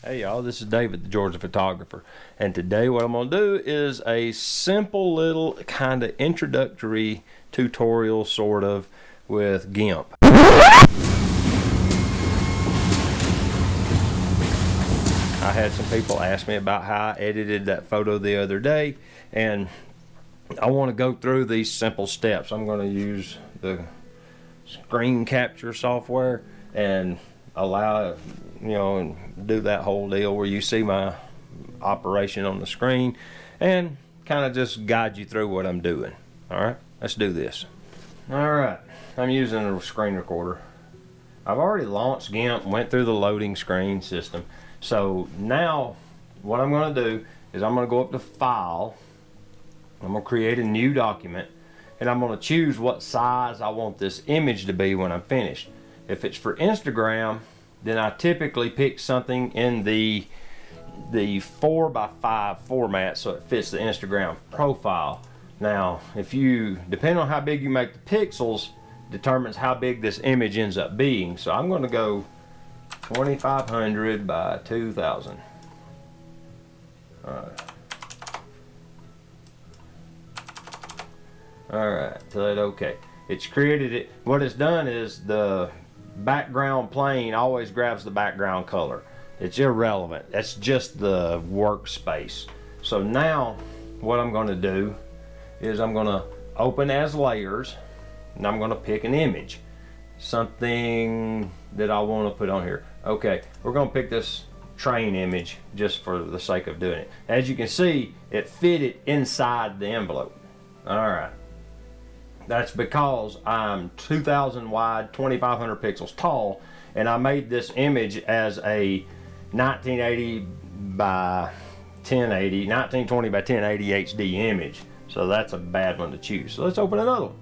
Hey y'all, this is David, the Georgia photographer, and today what I'm going to do is a simple little kind of introductory tutorial sort of with Gimp. I had some people ask me about how I edited that photo the other day, and I want to go through these simple steps. I'm going to use the screen capture software and allow it, and do that whole deal where you see my operation on the screen and kind of just guide you through what I'm doing. All right, let's do this. All right, I'm using a screen recorder. I've already launched Gimp, went through the loading screen system. So now what I'm going to do is I'm going to go up to File. I'm going to create a new document, and I'm going to choose what size I want this image to be when I'm finished. If it's for Instagram, then I typically pick something in the 4x5 format so it fits the Instagram profile. Now, depending on how big you make the pixels, determines how big this image ends up being. So I'm going to go 2500 by 2000. Alright, so that's okay. It's created it. What it's done is the background plane always grabs the background color. It's irrelevant. That's just the workspace. So now what I'm going to do is I'm going to open as layers, and I'm going to pick an image, something that I want to put on here. Okay, we're going to pick this train image just for the sake of doing it. As you can see, it fitted inside the envelope. All right. That's because I'm 2000 wide, 2500 pixels tall, and I made this image as a 1980 by 1080, 1920 by 1080 HD image. So that's a bad one to choose. So let's open another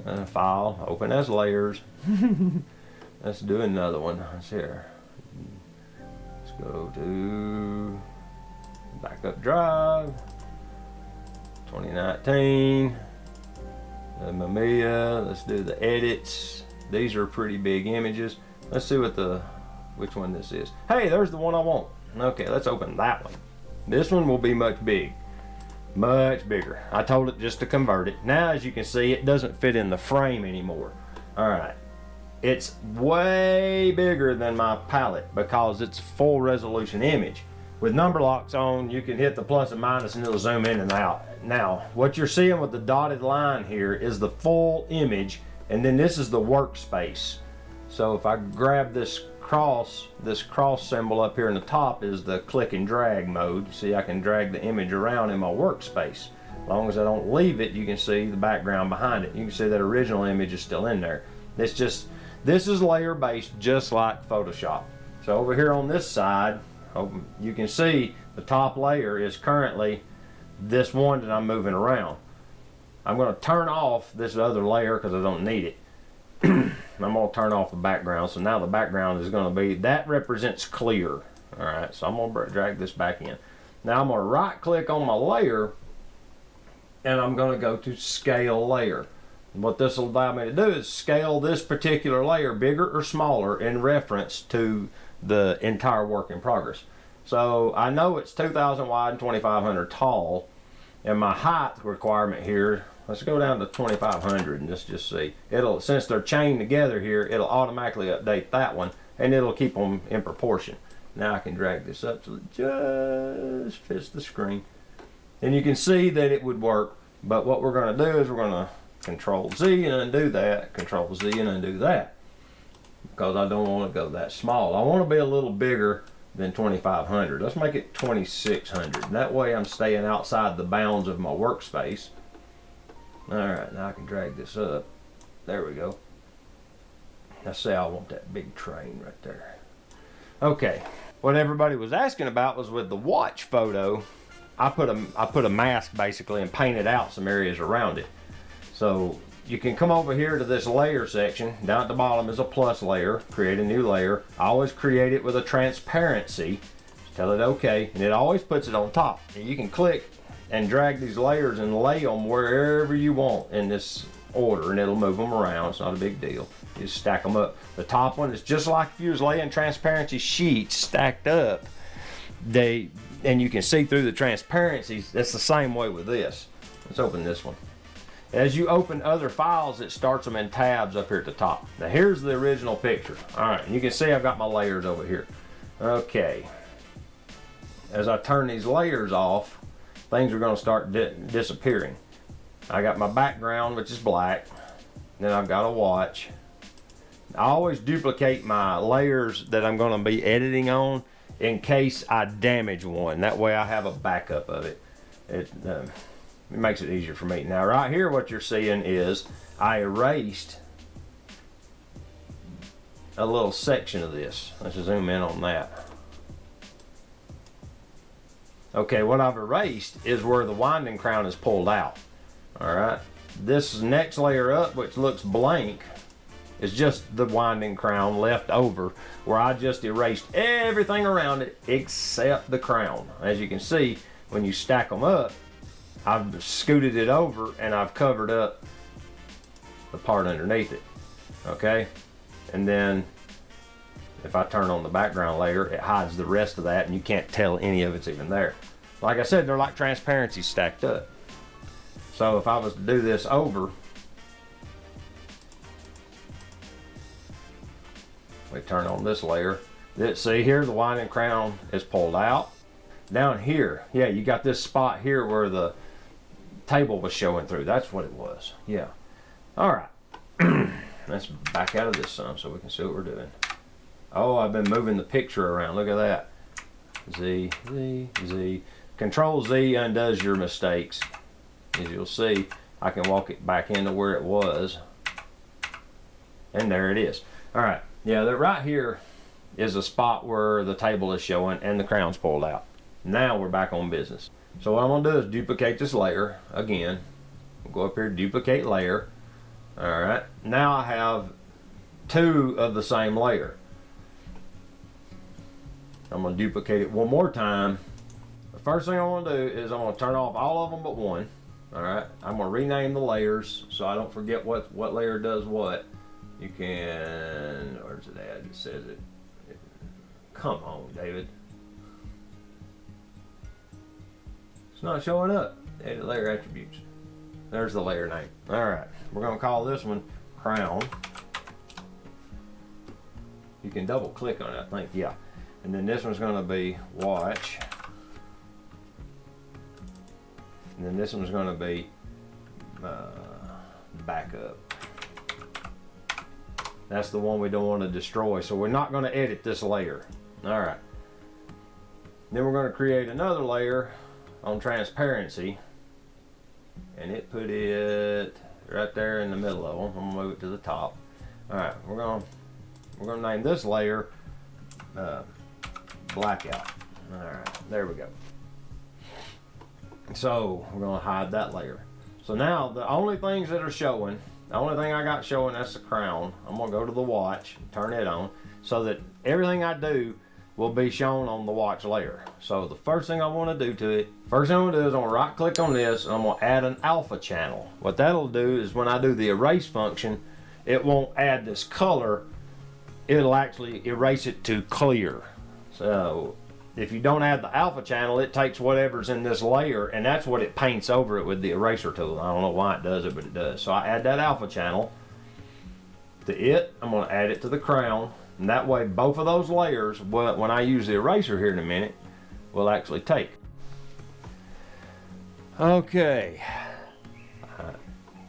one. File, open as layers. Let's do another one. Let's here. Let's go to backup drive, 2019. Mamiya. Let's do the edits. These are pretty big images. Let's see which one this is. Hey, there's the one I want. Okay, let's open that one. This one will be much bigger. I told it just to convert it. Now, as you can see, it doesn't fit in the frame anymore. All right, it's way bigger than my palette because it's a full resolution image. With number locks on, you can hit the plus and minus and it'll zoom in and out. Now, what you're seeing with the dotted line here is the full image, and then this is the workspace. So if I grab this cross symbol up here in the top is the click and drag mode. See, I can drag the image around in my workspace. As long as I don't leave it, you can see the background behind it. You can see that original image is still in there. This is layer based, just like Photoshop. So over here on this side, you can see the top layer is currently this one that I'm moving around. I'm going to turn off this other layer because I don't need it. I'm going to turn off the background. So now the background is going to be, that represents clear. Alright, so I'm going to drag this back in. Now I'm going to right click on my layer, and I'm going to go to scale layer. And what this will allow me to do is scale this particular layer bigger or smaller in reference to the entire work in progress. So I know it's 2000 wide and 2500 tall, and my height requirement here, let's go down to 2500 and let's just see. Since they're chained together here, it'll automatically update that one, and it'll keep them in proportion. Now I can drag this up so it just fits the screen, and you can see that it would work. But what we're going to do is we're going to Control Z and undo that, Control Z and undo that, because I don't want to go that small. I want to be a little bigger than 2500. Let's make it 2600. That way I'm staying outside the bounds of my workspace. Alright, now I can drag this up. There we go. Now say I want that big train right there. Okay, what everybody was asking about was with the watch photo, I put a mask basically and painted out some areas around it. So you can come over here to this layer section. Down at the bottom is a plus layer. Create a new layer. I always create it with a transparency. Just tell it OK, and it always puts it on top. And you can click and drag these layers and lay them wherever you want in this order, and it'll move them around. It's not a big deal. You just stack them up. The top one is just like if you was laying transparency sheets stacked up. and you can see through the transparencies. That's the same way with this. Let's open this one. As you open other files, it starts them in tabs up here at the top. Now here's the original picture. All right, you can see I've got my layers over here. Okay, as I turn these layers off, things are going to start disappearing. I got my background, which is black. Then I've got a watch. I always duplicate my layers that I'm going to be editing on in case I damage one. That way I have a backup of it. It makes it easier for me. Now right here what you're seeing is I erased a little section of this. Let's zoom in on that. Okay, what I've erased is where the winding crown is pulled out. Alright, this next layer up, which looks blank, is just the winding crown left over, where I just erased everything around it except the crown. As you can see, when you stack them up, I've scooted it over and I've covered up the part underneath it. Okay, and then if I turn on the background layer, it hides the rest of that and you can't tell any of it's even there. Like I said, they're like transparencies stacked up. So if I was to do this over, we turn on this layer. See here, the winding crown is pulled out. Down here, yeah, you got this spot here where the table was showing through. That's what it was. Yeah. All right. Let's back out of this some so we can see what we're doing. Oh, I've been moving the picture around. Look at that. Z, Z, Z. Control Z undoes your mistakes. As you'll see, I can walk it back into where it was. And there it is. All right. Yeah, right here is a spot where the table is showing and the crown's pulled out. Now we're back on business. So what I'm going to do is duplicate this layer again. We'll go up here, duplicate layer. All right. Now I have two of the same layer. I'm going to duplicate it one more time. The first thing I want to do is I'm going to turn off all of them but one. All right. I'm going to rename the layers so I don't forget what layer does what. You can, where's it at? It says it. Come on, David. It's not showing up. Edit layer attributes. There's the layer name. All right. We're going to call this one crown. You can double click on it, I think. Yeah. And then this one's going to be watch. And then this one's going to be backup. That's the one we don't want to destroy. So we're not going to edit this layer. All right. Then we're going to create another layer on transparency. And it put it right there in the middle of them. I'm going to move it to the top. All right. We're going to name this layer blackout. All right. There we go. So we're going to hide that layer. So now the only things that are showing, the only thing I got showing, that's the crown. I'm going to go to the watch, turn it on, so that everything I do will be shown on the watch layer. So the first thing I want to do to it, first thing I'm going to do is I'm going to right click on this and I'm going to add an alpha channel. What that'll do is when I do the erase function, it won't add this color, it'll actually erase it to clear. So if you don't add the alpha channel, it takes whatever's in this layer and that's what it paints over it with the eraser tool. I don't know why it does it, but it does. So I add that alpha channel to it. I'm going to add it to the crown, and that way both of those layers, when I use the eraser here in a minute, will actually take. Okay,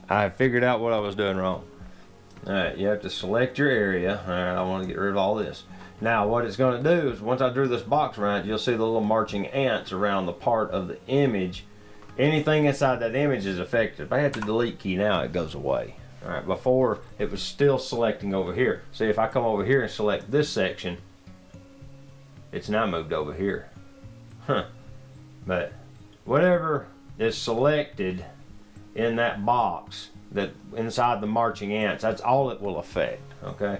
I figured out what I was doing wrong. All right, you have to select your area. All right, I want to get rid of all this. Now what it's going to do is once I drew this box around it, you'll see the little marching ants around the part of the image. Anything inside that image is affected. If I hit the delete key now, it goes away. All right, before it was still selecting over here. See, if I come over here and select this section, it's now moved over here. Huh. But whatever is selected in that box, that inside the marching ants, that's all it will affect. Okay.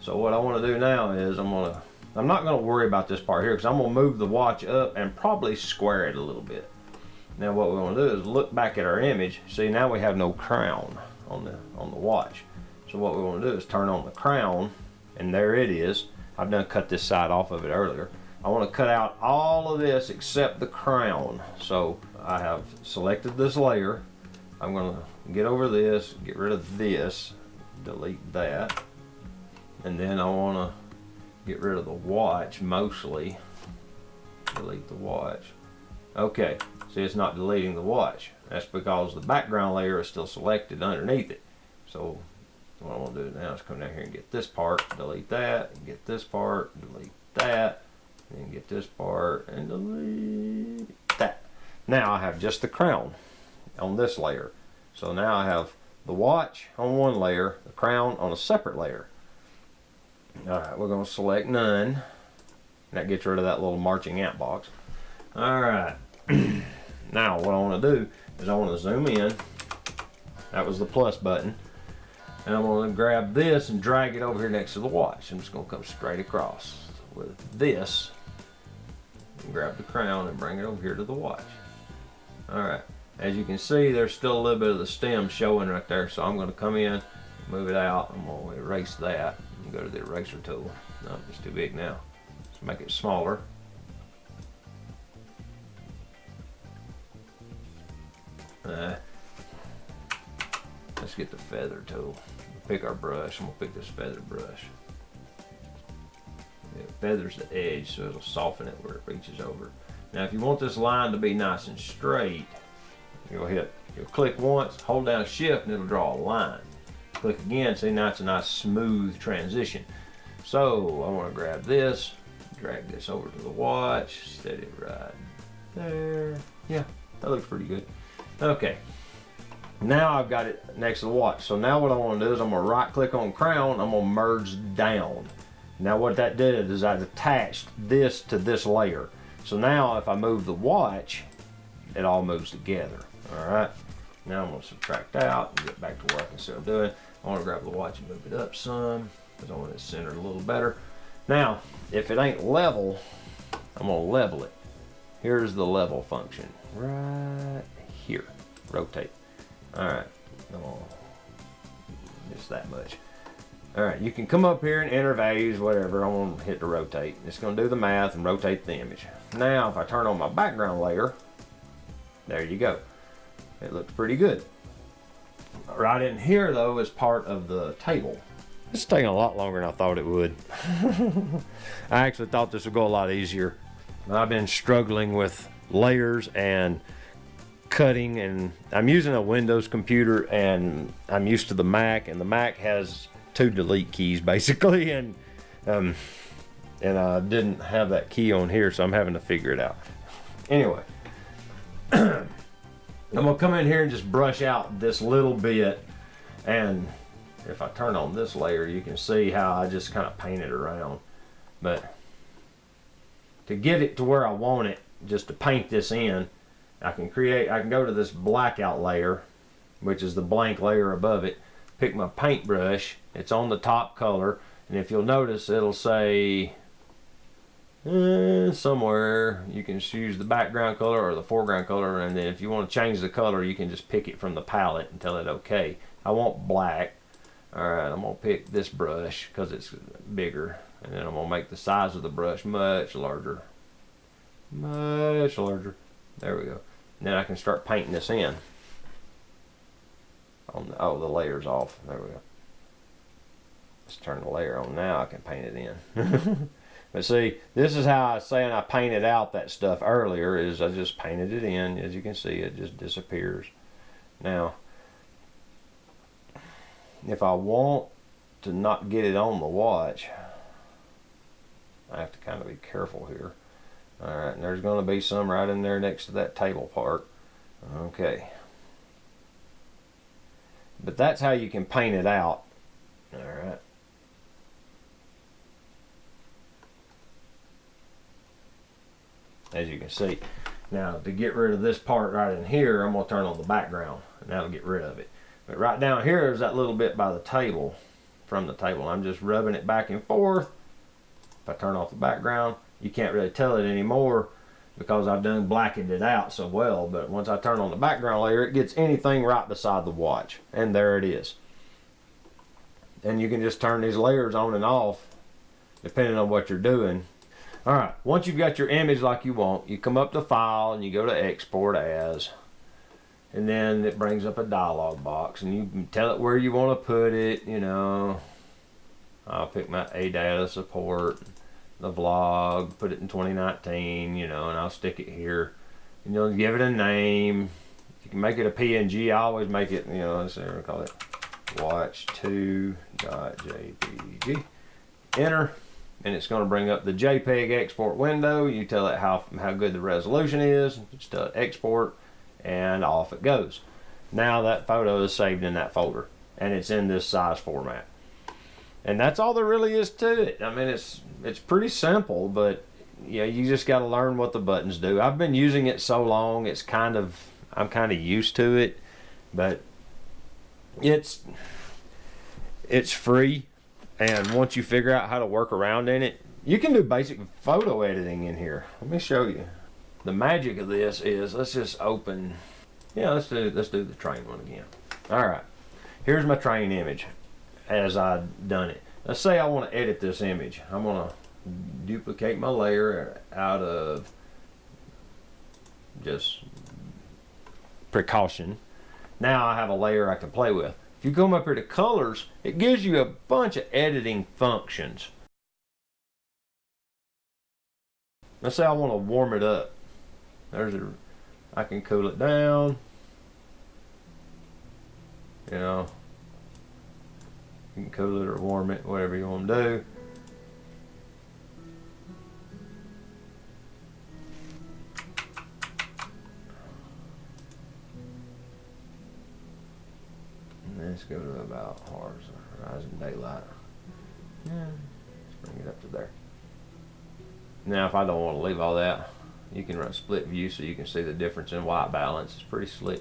So what I want to do now is I'm not going to worry about this part here because I'm going to move the watch up and probably square it a little bit. Now what we want to do is look back at our image. See, now we have no crown on the watch. So what we want to do is turn on the crown, and there it is. I've done cut this side off of it earlier. I want to cut out all of this except the crown. So I have selected this layer. I'm going to get over this, get rid of this, delete that, and then I want to get rid of the watch mostly. Delete the watch. Okay, see, it's not deleting the watch. That's because the background layer is still selected underneath it. So what I want to do now is come down here and get this part, delete that, and get this part, delete that, and get this part, and delete that. Now I have just the crown on this layer. So now I have the watch on one layer, the crown on a separate layer. Alright, we're going to select none. And that gets rid of that little marching ant box. Alright, now what I want to do is I want to zoom in. That was the plus button. And I'm going to grab this and drag it over here next to the watch. I'm just going to come straight across with this. And grab the crown and bring it over here to the watch. Alright, as you can see, there's still a little bit of the stem showing right there. So I'm going to come in, move it out. I'm going to erase that and go to the eraser tool. No, it's too big now. Let's make it smaller. Let's get the feather tool. Pick our brush. I'm gonna pick this feather brush. It feathers the edge so it'll soften it where it reaches over. Now if you want this line to be nice and straight, you'll click once, hold down shift, and it'll draw a line. Click again, see, now it's a nice smooth transition. So I want to grab this, drag this over to the watch, set it right there. Yeah, that looks pretty good. Okay, now I've got it next to the watch. So now what I want to do is I'm going to right click on crown, I'm going to merge down. Now what that did is I attached this to this layer. So now if I move the watch, it all moves together. Alright, now I'm going to subtract out and get back to what I can still doing. I want to grab the watch and move it up some because I want it centered a little better. Now, if it ain't level, I'm going to level it. Here's the level function right here. Rotate. Alright, just that much. Alright, you can come up here and enter values, whatever. I'm going to hit the rotate. It's going to do the math and rotate the image. Now, if I turn on my background layer, there you go. It looks pretty good. Right in here, though, is part of the table. This is taking a lot longer than I thought it would. I actually thought this would go a lot easier. I've been struggling with layers and cutting, and I'm using a Windows computer, and I'm used to the Mac, and the Mac has 2 delete keys basically, and I didn't have that key on here, so I'm having to figure it out. Anyway, I'm gonna come in here and just brush out this little bit, and if I turn on this layer, you can see how I just kind of painted around. But to get it to where I want it, just to paint this in, I can go to this blackout layer, which is the blank layer above it, pick my paintbrush, it's on the top color, and if you'll notice, it'll say somewhere you can choose the background color or the foreground color, and then if you want to change the color, you can just pick it from the palette and tell it okay. I want black. Alright, I'm going to pick this brush because it's bigger, and then I'm going to make the size of the brush much larger. Much larger. There we go. And then I can start painting this in. Oh, the layer's off. There we go. Let's turn the layer on now. I can paint it in. But see, this is how I was saying I painted out that stuff earlier, is I just painted it in. As you can see, it just disappears. Now, if I want to not get it on the watch, I have to kind of be careful here. Alright, and there's going to be some right in there next to that table part. Okay. But that's how you can paint it out. Alright. As you can see. Now, to get rid of this part right in here, I'm going to turn on the background, and that'll get rid of it. But right down here is that little bit by the table, from the table. I'm just rubbing it back and forth. If I turn off the background, you can't really tell it anymore because I've done blackened it out so well. But once I turn on the background layer, it gets anything right beside the watch. And there it is. And you can just turn these layers on and off depending on what you're doing. All right, once you've got your image like you want, you come up to File and you go to Export As. And then it brings up a dialog box and you can tell it where you want to put it, you know. I'll pick my ADATA support, the vlog, put it in 2019, you know, and I'll stick it here. And you'll give it a name. You can make it a PNG. I always make it, you know, let's say we'll call it watch2.jpg. Enter, and it's going to bring up the JPEG export window. You tell it how good the resolution is. Just tell it export, and off it goes. Now that photo is saved in that folder, and it's in this size format. And that's all there really is to it. I mean, it's pretty simple, but yeah, you just got to learn what the buttons do. I've been using it so long, I'm kind of used to it, but it's free, and once you figure out how to work around in it, you can do basic photo editing in here. Let me show you. The magic of this is, let's just open, yeah, let's do the train one again. All right, here's my train image as I've done it. Let's say I want to edit this image. I'm going to duplicate my layer out of just precaution. Now I have a layer I can play with. If you come up here to colors, it gives you a bunch of editing functions. Let's say I want to warm it up. I can cool it down. You know, you can cool it or warm it, whatever you want to do. Let's go to about horizon daylight. Yeah, let's bring it up to there. Now, if I don't want to leave all that, you can run split view so you can see the difference in white balance. It's pretty slick.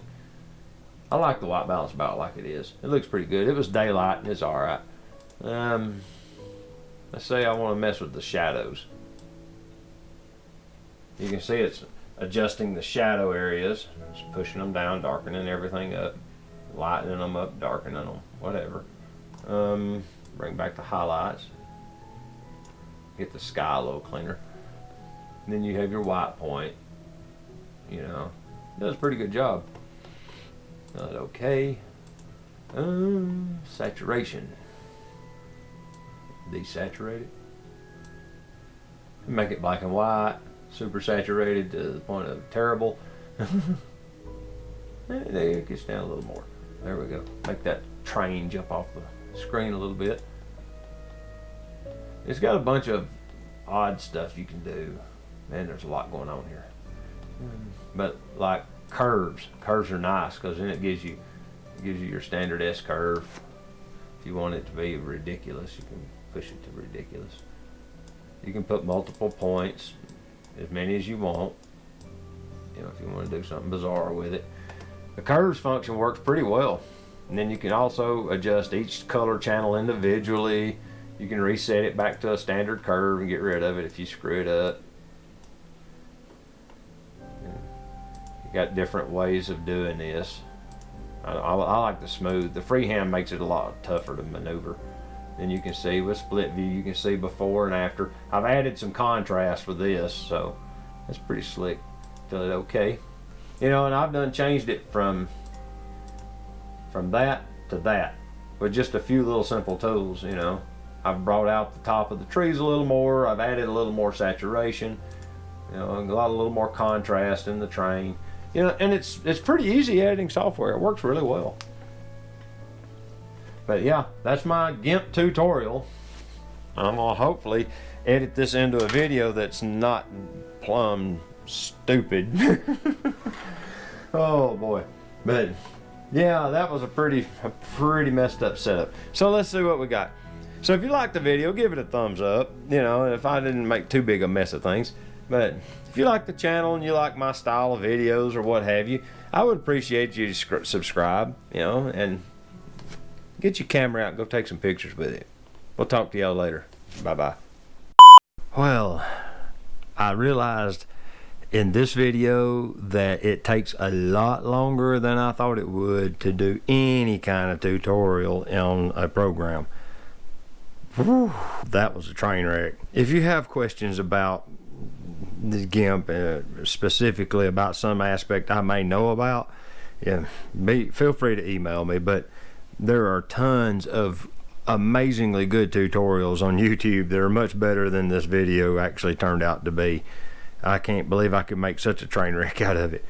I like the white balance about like it is. It looks pretty good. It was daylight and it's all right. Let's say I want to mess with the shadows. You can see it's adjusting the shadow areas. It's pushing them down, darkening everything up, lightening them up, darkening them, whatever. Bring back the highlights. Get the sky a little cleaner. And then you have your white point. You know, it does a pretty good job. Okay. Saturation. Desaturate it. Make it black and white. Super saturated to the point of terrible. There it gets down a little more. There we go. Make that train jump off the screen a little bit. It's got a bunch of odd stuff you can do. Man, there's a lot going on here. But like curves are nice because then it gives you your standard S curve. If you want it to be ridiculous, you can push it to ridiculous. You can put multiple points, as many as you want. You know, if you want to do something bizarre with it. The curves function works pretty well. And then you can also adjust each color channel individually. You can reset it back to a standard curve and get rid of it if you screw it up. You got different ways of doing this. I like the smooth. The freehand makes it a lot tougher to maneuver. Then you can see with split view, you can see before and after. I've added some contrast with this, so that's pretty slick. Feel it okay. You know, and I've changed it from that to that with just a few little simple tools. You know, I've brought out the top of the trees a little more. I've added a little more saturation. You know, a little more contrast in the train. You know, and it's pretty easy editing software. It works really well. But yeah, that's my GIMP tutorial. I'm gonna hopefully edit this into a video that's not plumb stupid. Oh boy. But yeah, that was a pretty messed up setup. So let's see what we got. So if you liked the video, give it a thumbs up. You know, if I didn't make too big a mess of things. But if you like the channel and you like my style of videos or what have you, I would appreciate you to subscribe, you know, and get your camera out and go take some pictures with it. We'll talk to y'all later. Bye-bye. Well, I realized in this video that it takes a lot longer than I thought it would to do any kind of tutorial on a program. Whew, that was a train wreck. If you have questions about the GIMP, specifically about some aspect I may know about, yeah, feel free to email me. But there are tons of amazingly good tutorials on YouTube that are much better than this video actually turned out to be. I can't believe I could make such a train wreck out of it.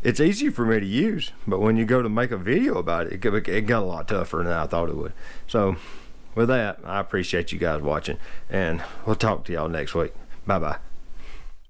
It's easy for me to use, but when you go to make a video about it, it got a lot tougher than I thought it would. So with that, I appreciate you guys watching, and we'll talk to y'all next week. Bye bye.